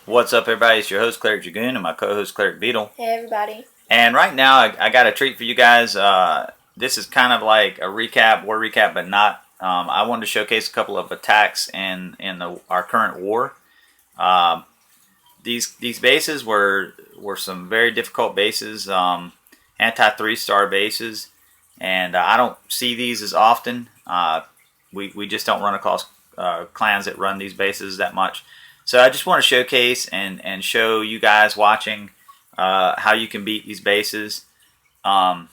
What's up, everybody? It's your host, Cleric Dragoon, and my co-host, Cleric Beetle. Hey, everybody. And right now, I got a treat for you guys. This is kind of like a war recap, but not. I wanted to showcase a couple of attacks in our current war. These bases were some very difficult bases, anti 3-star bases, and I don't see these as often. We just don't run across clans that run these bases that much. So I just want to showcase and show you guys watching how you can beat these bases. Some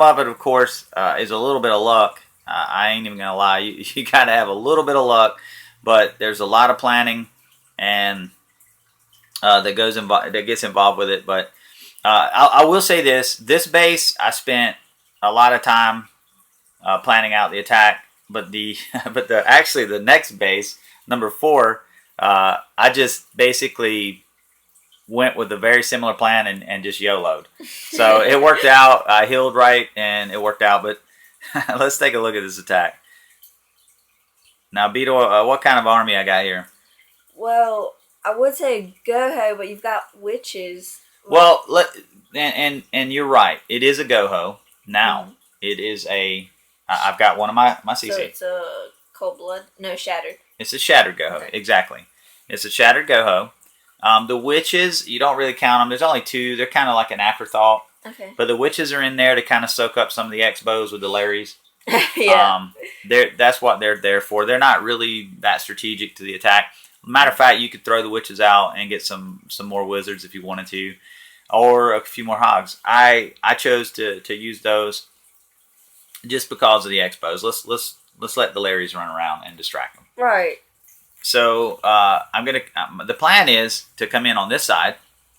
of it, of course, is a little bit of luck. I ain't even gonna lie. You gotta have a little bit of luck, but there's a lot of planning and that gets involved with it. But I will say this base, I spent a lot of time planning out the attack, but actually the next base, number 4. I just basically went with a very similar plan and just YOLO'd. So it worked out. I healed right and it worked out. But let's take a look at this attack. Now, Beetle, what kind of army I got here? Well, I would say Goho, but you've got witches. Well, and you're right. It is a Goho. Now, it is a... I've got one of my CC. So it's a Cold Blood? No, Shattered. It's a Shattered Goho, okay. Exactly. It's a Shattered Goho. The witches, you don't really count them. There's only 2. They're kind of like an afterthought. Okay. But the witches are in there to kind of soak up some of the X-bows with the Larrys. Yeah. That's what they're there for. They're not really that strategic to the attack. Matter of fact, you could throw the witches out and get some more wizards if you wanted to, or a few more hogs. I chose to use those just because of the X-bows. Let's let the Larrys run around and distract them. Right. So the plan is to come in on this side,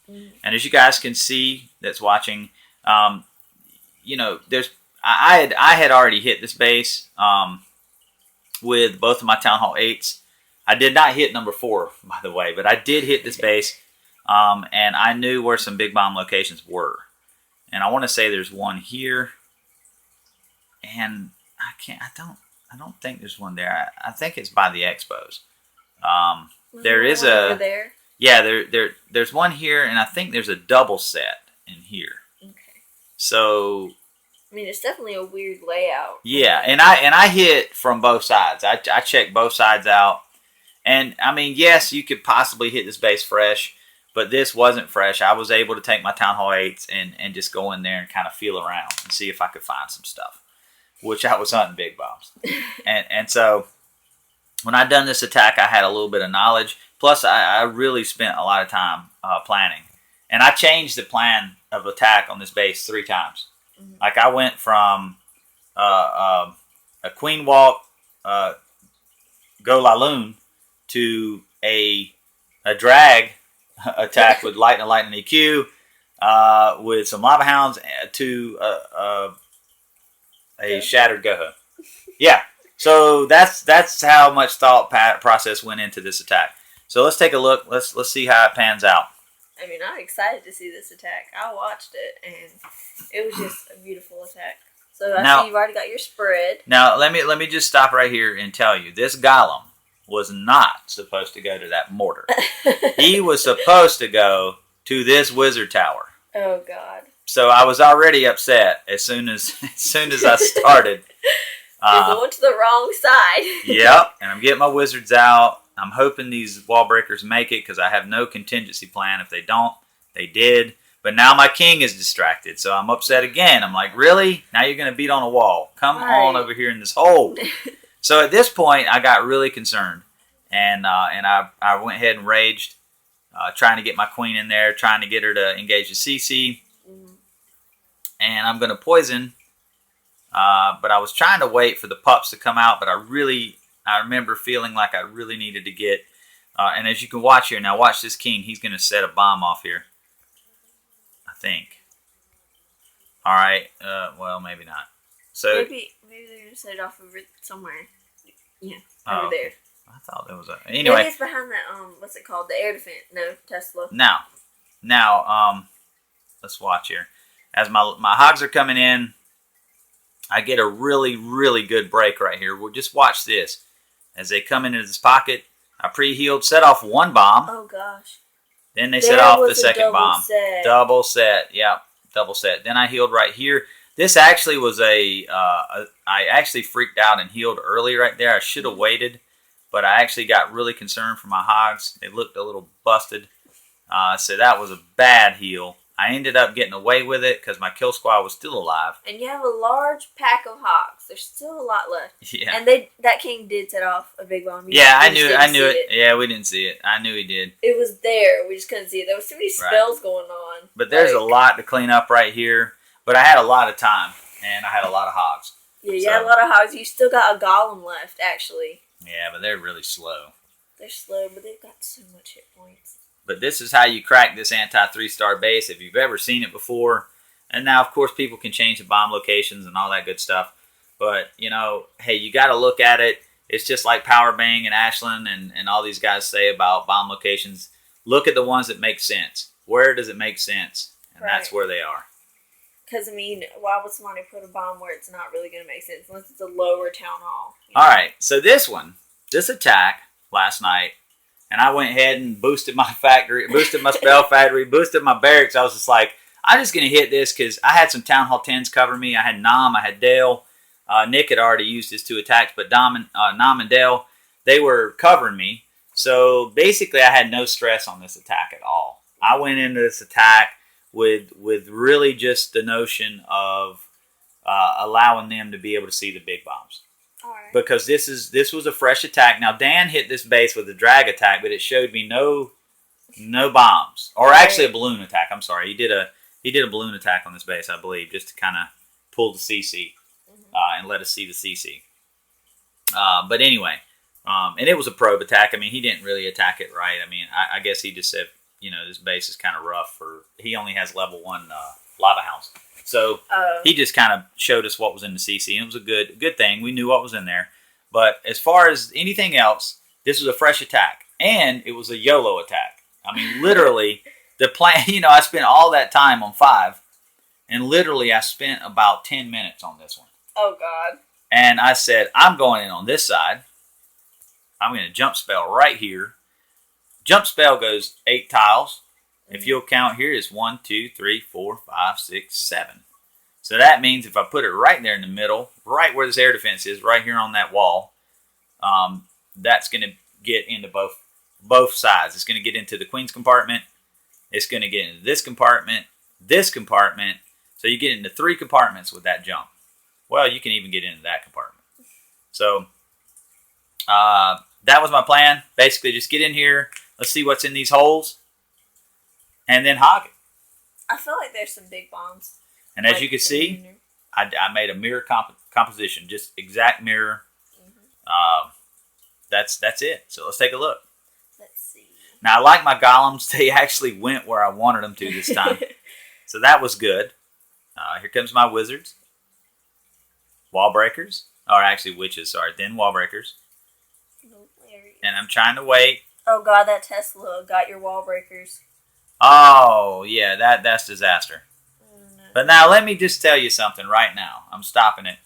and as you guys can see that's watching, I had already hit this base with both of my Town Hall 8s. I did not hit number 4, by the way, but I did hit this base, and I knew where some big bomb locations were. And I want to say there's one here, and I don't think there's one there. I think it's by the Expos. There is over there. Yeah, there's one here, and I think there's a double set in here. Okay. So, I mean, it's definitely a weird layout. Yeah, and I hit from both sides. I checked both sides out, and I mean, yes, you could possibly hit this base fresh, but this wasn't fresh. I was able to take my Town Hall 8s and just go in there and kind of feel around and see if I could find some stuff, which I was hunting big bombs, and so. When I done this attack, I had a little bit of knowledge. Plus, I really spent a lot of time planning. And I changed the plan of attack on this base 3 times. Mm-hmm. Like, I went from a Queen Walk, Go La Lune, to a drag attack with Lightning EQ, with some Lava Hounds, to a Shattered Goho. Yeah. So that's how much thought process went into this attack. So let's take a look. Let's see how it pans out. I mean, I'm excited to see this attack. I watched it, and it was just a beautiful attack. So I see you've already got your spread. Now let me just stop right here and tell you, this Golem was not supposed to go to that mortar. He was supposed to go to this wizard tower. Oh God. So I was already upset as soon as I started. You're going to the wrong side. Yep, and I'm getting my wizards out. I'm hoping these wall breakers make it because I have no contingency plan. If they don't, they did. But now my king is distracted, so I'm upset again. I'm like, really? Now you're going to beat on a wall. Come on over here in this hole. So at this point, I got really concerned. And I went ahead and raged, trying to get my queen in there, trying to get her to engage the CC. And I'm going to poison... but I was trying to wait for the pups to come out, but I remember feeling like I really needed to get, and as you can watch here, now watch this king, he's going to set a bomb off here, I think. Alright, well, maybe not. So maybe they're going to set it off over somewhere. Yeah, over there. I thought there was a, anyway. Maybe it's behind that, what's it called, the air defense, no, Tesla. Now, let's watch here. As my hogs are coming in, I get a really, really good break right here. We'll just watch this. As they come into this pocket, I pre-healed, set off one bomb. Oh, gosh. Then they set off the was a second double bomb. set. Double set, yep, double set. Then I healed right here. This actually was I actually freaked out and healed early right there. I should have waited, but I actually got really concerned for my hogs. They looked a little busted. So that was a bad heal. I ended up getting away with it because my kill squad was still alive. And you have a large pack of hogs. There's still a lot left. Yeah. And that king did set off a big bomb. I knew it. Yeah, we didn't see it. I knew he did. It was there. We just couldn't see it. There was too many spells going on. But there's a lot to clean up right here. But I had a lot of time, and I had a lot of hogs. Yeah, you had a lot of hogs. You still got a golem left, actually. Yeah, but they're really slow. They're slow, but they've got so much hit points. But this is how you crack this anti-3-star base if you've ever seen it before. And now, of course, people can change the bomb locations and all that good stuff. But, hey, you got to look at it. It's just like Power Bang and Ashland and all these guys say about bomb locations. Look at the ones that make sense. Where does it make sense? And that's where they are. Because, why would somebody put a bomb where it's not really going to make sense unless it's a lower town hall? All right, so this attack last night, and I went ahead and boosted my factory, boosted my spell factory, boosted my barracks. I was just like, I'm just going to hit this because I had some Town Hall 10s cover me. I had Nam, I had Dale. Nick had already used his 2 attacks, but Nam and Dale, they were covering me. So basically, I had no stress on this attack at all. I went into this attack with really just the notion of allowing them to be able to see the big bombs. Right. Because this was a fresh attack. Now Dan hit this base with a drag attack, but it showed me no bombs, or actually a balloon attack. I'm sorry, he did a balloon attack on this base, I believe, just to kind of pull the CC and let us see the CC. But anyway, and it was a probe attack. He didn't really attack it right. I guess he just said, this base is kind of rough. He only has level 1 lava hounds. So he just kind of showed us what was in the CC, and it was a good thing. We knew what was in there. But as far as anything else, this was a fresh attack, and it was a YOLO attack. Literally, the plan. I spent all that time on 5, and literally I spent about 10 minutes on this one. Oh God! And I said, I'm going in on this side. I'm going to jump spell right here. Jump spell goes 8 tiles. If you'll count here, it's 1, 2, 3, 4, 5, 6, 7. So that means if I put it right there in the middle, right where this air defense is, right here on that wall, that's going to get into both sides. It's going to get into the Queen's compartment. It's going to get into this compartment. So you get into 3 compartments with that jump. Well, you can even get into that compartment. So that was my plan. Basically, just get in here. Let's see what's in these holes. And then hog it. I feel like there's some big bombs. And as you can see, I made a mirror composition, just exact mirror. That's it. So let's take a look. Let's see. Now I like my golems. They actually went where I wanted them to this time. So that was good. Here comes my wizards. Wall breakers. Or actually witches, sorry. Then wall breakers. And I'm trying to wait. Oh God, that Tesla got your wall breakers. Oh, yeah, that's disaster. No. But now let me just tell you something right now. I'm stopping it.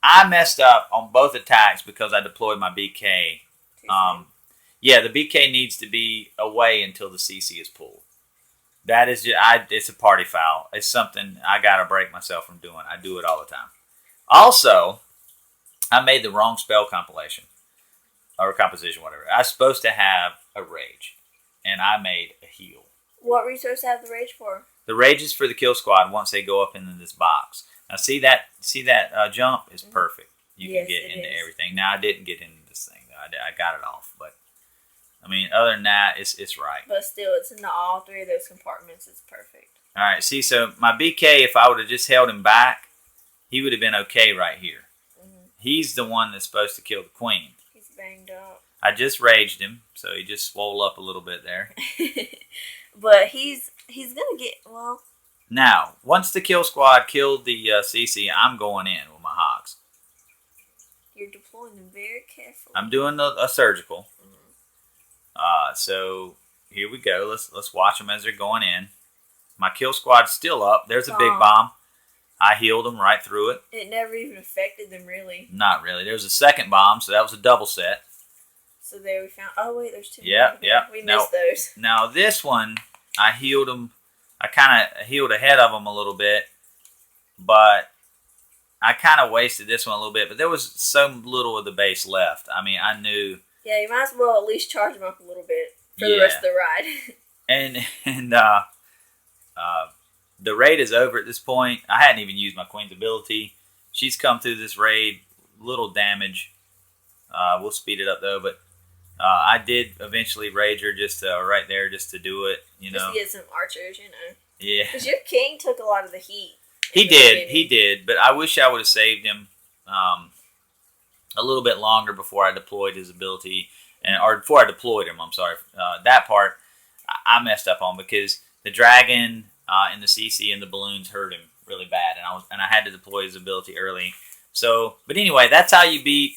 I messed up on both attacks because I deployed my BK. The BK needs to be away until the CC is pulled. That is it's a party foul. It's something I got to break myself from doing. I do it all the time. Also, I made the wrong spell compilation. Or composition, whatever. I was supposed to have a rage. And I made a heal. What were you supposed to have the rage for? The rage is for the kill squad once they go up into this box. Now see that jump is perfect. You can get into everything. Now I didn't get into this thing. I got it off, but other than that, it's right. But still, it's in all 3 of those compartments. It's perfect. All right. See, so my BK, if I would have just held him back, he would have been okay right here. He's the one that's supposed to kill the queen. He's banged up. I just raged him, so he just swole up a little bit there. But he's gonna get Now, once the kill squad killed the CC, I'm going in with my hogs. You're deploying them very carefully. I'm doing a surgical. So here we go. Let's watch them as they're going in. My kill squad's still up. There's a big bomb. I healed them right through it. It never even affected them, really. Not really. There was a second bomb, so that was a double set. So there we found. Oh wait, there's 2 Yep, more. yep. We missed those. Now this one, I healed them. I kind of healed ahead of them a little bit, but I kind of wasted this one a little bit. But there was so little of the base left. I mean, I knew. Yeah, you might as well at least charge them up a little bit for the rest of the ride. And the raid is over at this point. I hadn't even used my Queen's ability. She's come through this raid, little damage. We'll speed it up though, but I did eventually rage her just right there, just to do it. Just to get some archers, Yeah. Because your king took a lot of the heat. He did, but I wish I would have saved him a little bit longer before I deployed his ability, or before I deployed him. I'm sorry. That part I messed up on because the dragon and the CC and the balloons hurt him really bad, and I had to deploy his ability early. So, but anyway, that's how you beat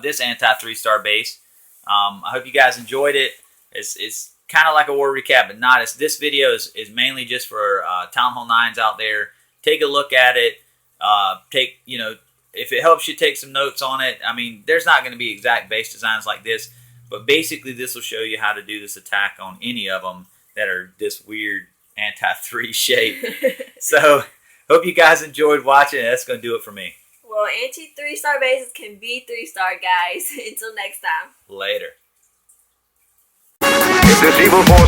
this anti 3-star base. I hope you guys enjoyed it. It's kind of like a war recap, but not. This video is mainly just for Town Hall 9s out there. Take a look at it. If it helps you, take some notes on it. I mean, there's not going to be exact base designs like this, but basically this will show you how to do this attack on any of them that are this weird anti-3 shape. So, hope you guys enjoyed watching. That's going to do it for me. Well, anti-3-star bases can be 3-star, guys. Until next time. Later. If this evil force